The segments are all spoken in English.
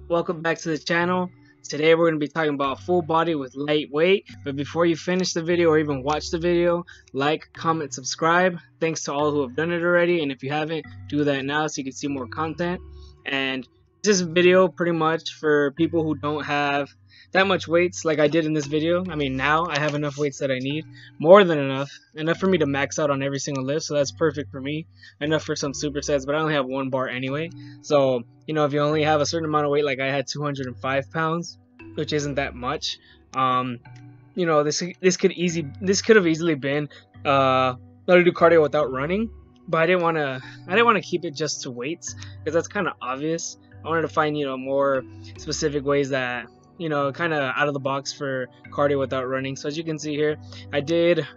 Welcome back to the channel. Today we're going to be talking about full body with light weight. But before you finish the video or even watch the video, like, comment, subscribe. Thanks to all who have done it already, and if you haven't, do that now so you can see more content. And this video pretty much for people who don't have that much weights like I did in this video. I mean, now I have enough weights that I need, more than enough for me to max out on every single lift, so that's perfect for me. Enough for some supersets, but I only have one bar anyway. So you know, if you only have a certain amount of weight, like I had 205 pounds, which isn't that much, you know, this could have easily been not to do cardio without running, but I didn't want to keep it just to weights because that's kind of obvious. I wanted to find, you know, more specific ways that, you know, kind of out of the box for cardio without running. So as you can see here, I did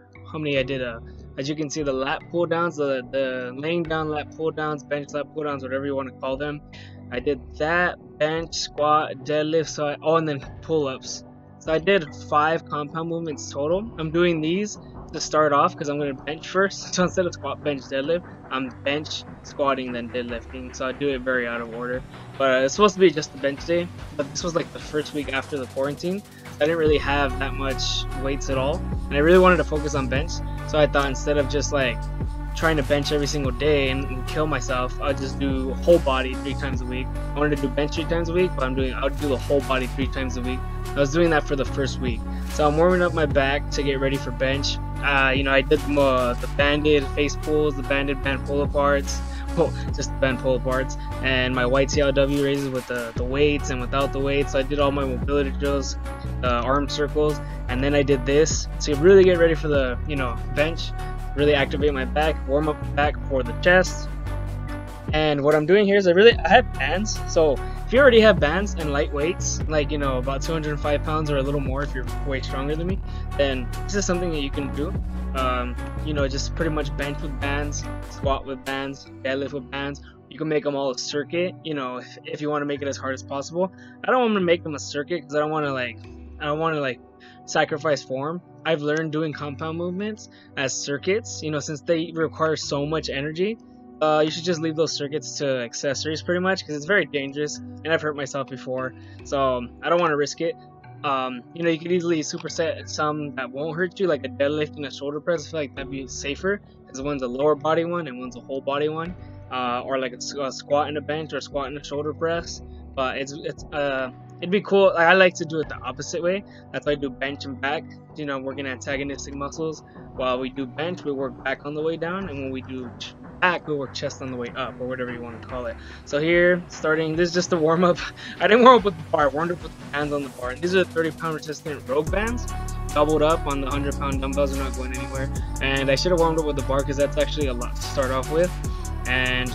as you can see, the lat pull downs, the laying down lat pull downs, bench lat pull downs, whatever you want to call them. I did that, bench, squat, deadlift, and then pull-ups. So I did 5 compound movements total. I'm doing these to start off because I'm going to bench first. So instead of squat, bench, deadlift, I'm bench, squatting, then deadlifting. So I do it very out of order. But it's supposed to be just the bench day. But this was like the first week after the quarantine. So I didn't really have that much weights at all. And I really wanted to focus on bench. So I thought instead of just like trying to bench every single day and kill myself, I'll just do whole body 3 times a week. I wanted to do bench 3 times a week, but I'll do the whole body 3 times a week. I was doing that for the first week. So I'm warming up my back to get ready for bench. You know, I did the banded face pulls, the banded band pull aparts, well, just the band pull aparts, and my white CLW raises with the weights and without the weights. So I did all my mobility drills, arm circles, and then I did this to really get ready for the, you know, bench. Really activate my back, warm up the back for the chest. And what I'm doing here is I have bands. So if you already have bands and light weights, like, you know, about 205 pounds or a little more if you're way stronger than me, then this is something that you can do. You know, just pretty much bench with bands, squat with bands, deadlift with bands. You can make them all a circuit, you know, if you want to make it as hard as possible. I don't want to make them a circuit because I don't want to sacrifice form. I've learned doing compound movements as circuits, you know, since they require so much energy. You should just leave those circuits to accessories pretty much because it's very dangerous and I've hurt myself before, so I don't want to risk it. You know, you could easily superset some that won't hurt you, like a deadlift and a shoulder press. I feel like that'd be safer because one's a lower body one and one's a whole body one, or like a squat and a bench or a squat and a shoulder press. But it'd be cool. I like to do it the opposite way. That's why I do bench and back, you know, working antagonistic muscles. While we do bench, we work back on the way down, and when we do back, we work chest on the way up, or whatever you want to call it. So here, starting, this is just a warm-up. I didn't warm up with the bar, I warmed up with the bands on the bar. These are the 30-pound resistant Rogue bands, doubled up on the 100-pound dumbbells. They're not going anywhere. And I should have warmed up with the bar because that's actually a lot to start off with. And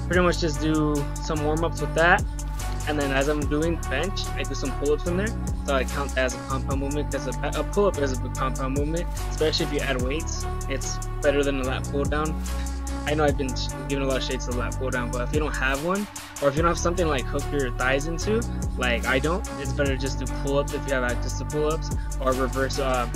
pretty much just do some warm-ups with that. And then as I'm doing bench, I do some pull-ups in there. So I count that as a compound movement because a pull-up is a good compound movement, especially if you add weights. It's better than a lat pull-down. I know I've been giving a lot of shades to the lat pull-down, but if you don't have one, or if you don't have something like hook your thighs into, like I don't, it's better to just do pull-ups if you have access to pull-ups, or reverse a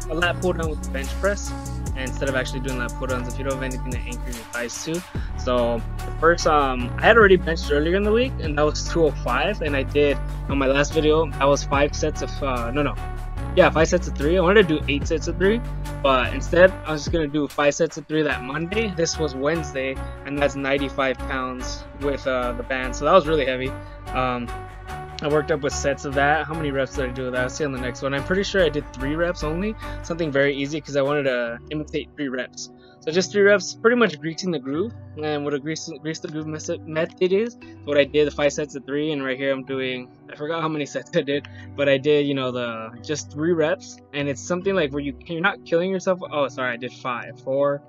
lat pull-down with the bench press, instead of actually doing lat pull-downs if you don't have anything to anchor your thighs to. So the first, I had already benched earlier in the week, and that was 205, and I did on my last video. That was 5 sets of 5 sets of 3. I wanted to do 8 sets of 3, but instead I was just gonna do 5 sets of 3 that Monday. This was Wednesday, and that's 95 pounds with the band, so that was really heavy. I worked up with sets of that. How many reps did I do with that? I'll see on the next one. I'm pretty sure I did 3 reps only, something very easy because I wanted to imitate 3 reps. So just 3 reps, pretty much greasing the groove. And what a grease the groove method is what I did, the 5 sets of 3. And right here I'm doing, I forgot how many sets I did, but I did, you know, just 3 reps. And it's something like where you're not killing yourself. Oh, sorry, I did 5, 4.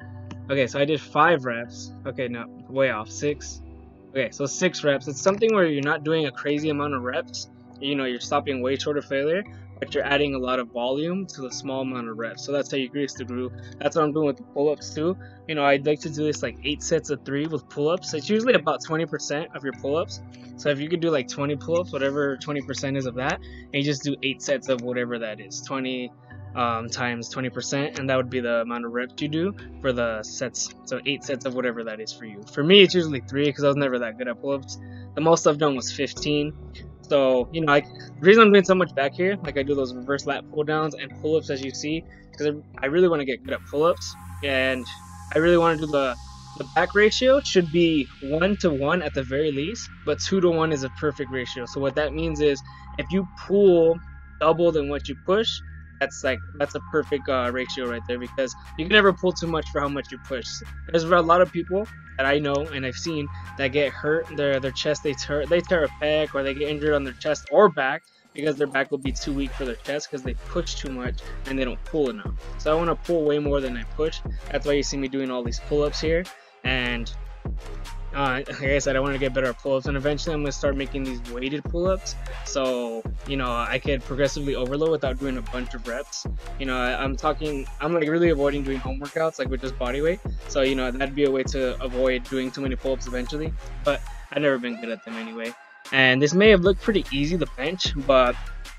Okay, so I did 5 reps. Okay, no, way off, 6. Okay, so 6 reps. It's something where you're not doing a crazy amount of reps. You know, you're stopping way short of failure, but you're adding a lot of volume to the small amount of reps. So that's how you grease the groove. That's what I'm doing with the pull-ups too. You know, I'd like to do this like 8 sets of 3 with pull-ups. It's usually about 20% of your pull-ups. So if you could do like 20 pull-ups, whatever 20% is of that, and you just do 8 sets of whatever that is, 20 times 20%, and that would be the amount of reps you do for the sets. So 8 sets of whatever that is for you. For me, it's usually 3 because I was never that good at pull-ups. The most I've done was 15. So, you know, the reason I'm doing so much back here, like I do those reverse lat pull downs and pull-ups as you see, because I really want to get good at pull-ups, and I really want to do the back ratio should be 1 to 1 at the very least, but 2 to 1 is a perfect ratio. So what that means is if you pull double than what you push, that's a perfect ratio right there, because you can never pull too much for how much you push. There's a lot of people that I know and I've seen that get hurt, their chest, they tear a pec, or they get injured on their chest or back because their back will be too weak for their chest because they push too much and they don't pull enough. So I want to pull way more than I push. That's why you see me doing all these pull-ups here. And like I said, I want to get better at pull-ups, and eventually I'm going to start making these weighted pull-ups, so you know I could progressively overload without doing a bunch of reps. You know, I'm like really avoiding doing home workouts like with just body weight, so you know that'd be a way to avoid doing too many pull-ups eventually, but I've never been good at them anyway. And this may have looked pretty easy, the bench, but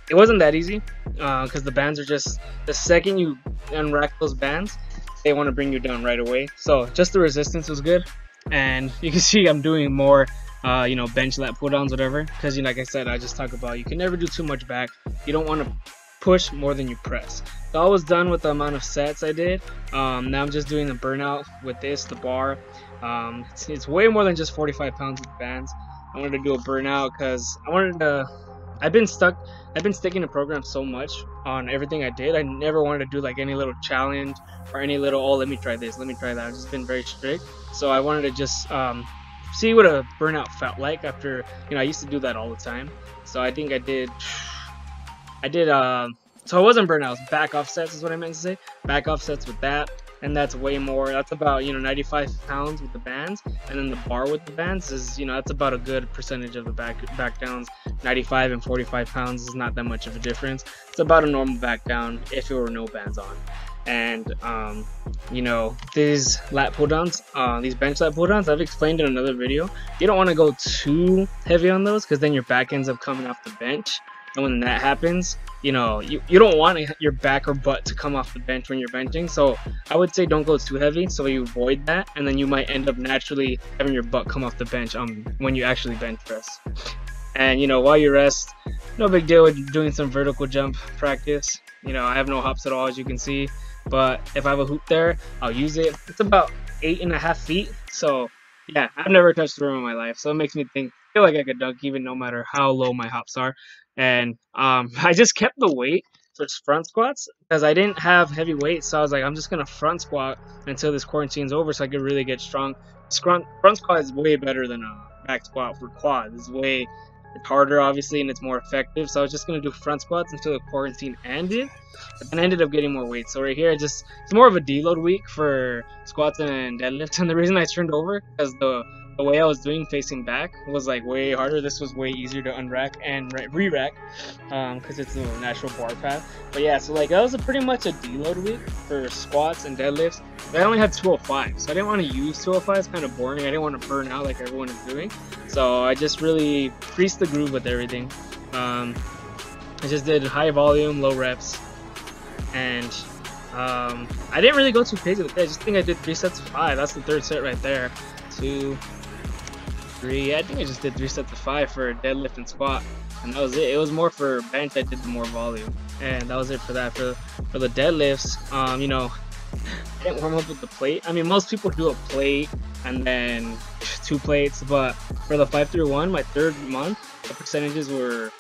it wasn't that easy, because the bands are just, the second you unrack those bands, they want to bring you down right away. So just the resistance was good. And you can see I'm doing more you know, bench lat pull downs, whatever, because you know, like I said, I just talk about you can never do too much back. You don't want to push more than you press. So I was done with the amount of sets I did. Now I'm just doing the burnout with the bar. It's way more than just 45 pounds with bands. I wanted to do a burnout because I've been sticking to programs so much on everything I did. I never wanted to do like any little challenge or any little, oh, let me try this, let me try that. I've just been very strict. So I wanted to just see what a burnout felt like after, you know, I used to do that all the time. So I think I did so it wasn't burnout, it was back offsets is what I meant to say. Back offsets with that. And that's way more. That's about, you know, 95 pounds with the bands, and then the bar with the bands is, you know, that's about a good percentage of the back downs. 95 and 45 pounds is not that much of a difference. It's about a normal back down if there were no bands on. And you know, these lat pull downs, these bench lat pull downs, I've explained in another video. You don't want to go too heavy on those because then your back ends up coming off the bench. And when that happens, you know, you don't want your back or butt to come off the bench when you're benching. So I would say don't go too heavy so you avoid that, and then you might end up naturally having your butt come off the bench when you actually bench press. And you know, while you rest, no big deal with doing some vertical jump practice. You know, I have no hops at all, as you can see, but if I have a hoop there, I'll use it. It's about 8.5 feet, so yeah, I've never touched the rim in my life, so it makes me feel like I could dunk even no matter how low my hops are. And I just kept the weight for front squats because I didn't have heavy weights, so I was like, I'm just gonna front squat until this quarantine's over so I could really get strong. Front squat is way better than a back squat for quads. It's harder obviously, and it's more effective, so I was just gonna do front squats until the quarantine ended, but then I ended up getting more weight. So right here, it's more of a deload week for squats and deadlifts. And the reason I turned over because the way I was doing facing back was like way harder. This was way easier to unrack and re-rack because it's a natural bar path. But yeah, so like that was pretty much a deload week for squats and deadlifts. But I only had 205, so I didn't want to use 205. It's kind of boring. I didn't want to burn out like everyone is doing. So I just really creased the groove with everything. I just did high volume, low reps, and I didn't really go too crazy with it. I just think I did 3 sets of 5. That's the 3rd set right there. 2, 3. Yeah, I think I just did 3 sets of 5 for deadlift and squat, and that was it. It was more for bench. I did the more volume, and that was it for that. For the deadlifts, you know, I didn't warm up with the plate. I mean, most people do a plate and then 2 plates, but for the 5-3-1, my 3rd month, the percentages were,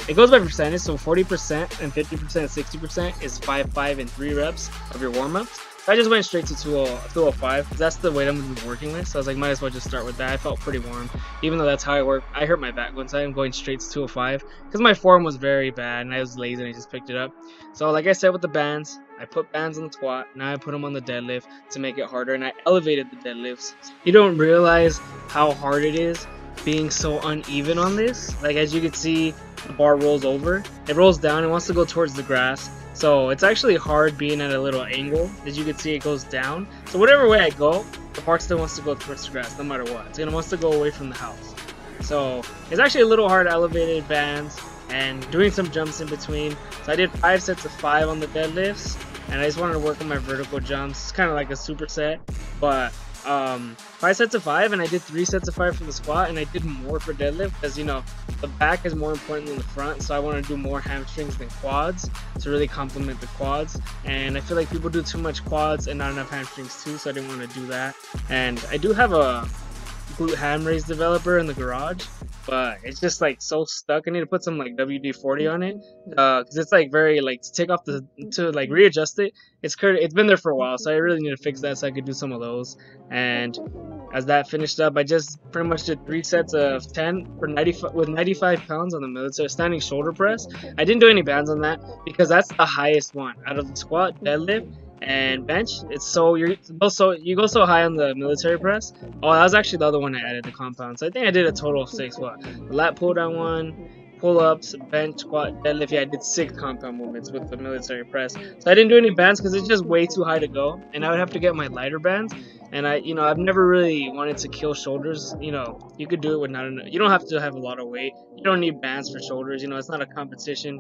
it goes by percentage, so 40% and 50% and 60% is 5, 5, and 3 reps of your warm-ups. I just went straight to 205 because that's the weight I'm going to be working with. So I was like, might as well just start with that. I felt pretty warm, even though that's how I work. I hurt my back one time going straight to 205 because my form was very bad and I was lazy and I just picked it up. So like I said with the bands, I put bands on the squat. Now I put them on the deadlift to make it harder, and I elevated the deadlifts. You don't realize how hard it is being so uneven on this. Like as you can see, the bar rolls over. It rolls down and wants to go towards the grass. So it's actually hard being at a little angle. As you can see, it goes down. So whatever way I go, the bar still wants to go towards the grass, no matter what. It's gonna wants to go away from the house. So it's actually a little hard elevated bands. and doing some jumps in between. So I did 5 sets of 5 on the deadlifts, and I just wanted to work on my vertical jumps. It's kind of like a superset, but 5 sets of 5, and I did 3 sets of 5 for the squat, and I did more for deadlift because, you know, the back is more important than the front, so I want to do more hamstrings than quads to really complement the quads. And I feel like people do too much quads and not enough hamstrings too, so I didn't want to do that. And I do have a glute ham raise developer in the garage, but it's just like so stuck. I need to put some like WD-40 on it because it's like very like to take off to like readjust it. It's been there for a while, so I really need to fix that so I could do some of those. And as that finished up, I just pretty much did 3 sets of 10 for 95 pounds on the military standing shoulder press. I didn't do any bands on that because that's the highest one out of the squat, deadlift, and bench. It's so you go so high on the military press. Oh, that was actually the other one I added, the compound. So I think I did a total of 6. What? The lat pull down one, pull-ups, bench, squat, deadlift. Yeah, I did 6 compound movements with the military press. So I didn't do any bands because it's just way too high to go, and I would have to get my lighter bands. And I've never really wanted to kill shoulders. You know, you could do it with not enough. You don't have to have a lot of weight. You don't need bands for shoulders. You know, it's not a competition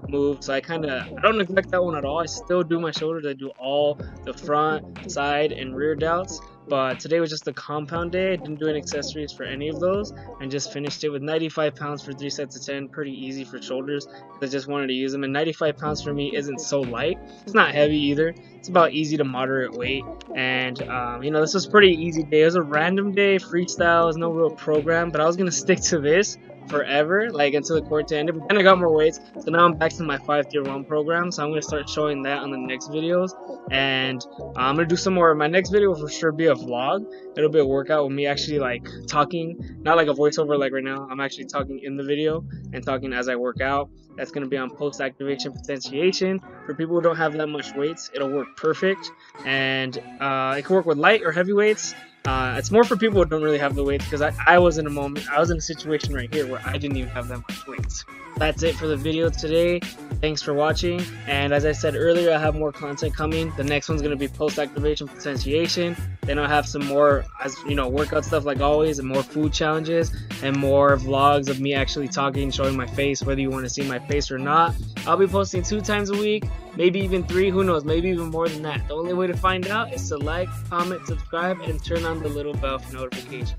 move. So I don't neglect that one at all. I still do my shoulders. I do all the front, side, and rear delts. But today was just a compound day. I didn't do any accessories for any of those, and just finished it with 95 pounds for 3 sets of 10. Pretty easy for shoulders. I just wanted to use them, and 95 pounds for me isn't so light. It's not heavy either. It's about easy to moderate weight. And you know, this was a pretty easy day. It was a random day, freestyle. There's no real program, but I was gonna stick to this forever, like until the quarantine ended. But then I got more weights, so now I'm back to my 5 tier 1 program. So I'm gonna start showing that on the next videos, and I'm gonna do some more. My next video will for sure be a vlog. It'll be a workout with me actually like talking, not like a voiceover like right now. I'm actually talking in the video and talking as I work out. That's gonna be on post activation potentiation. For people who don't have that much weights, it'll work perfect, and it can work with light or heavy weights. It's more for people who don't really have the weights, because I was in a situation right here where I didn't even have that much weights. That's it for the video today. Thanks for watching, and as I said earlier, I have more content coming. The next one's going to be post-activation potentiation. Then I'll have some more, workout stuff like always, and more food challenges, and more vlogs of me actually talking, showing my face, whether you want to see my face or not. I'll be posting 2 times a week, maybe even 3, who knows, maybe even more than that. The only way to find out is to like, comment, subscribe, and turn on the little bell for notifications.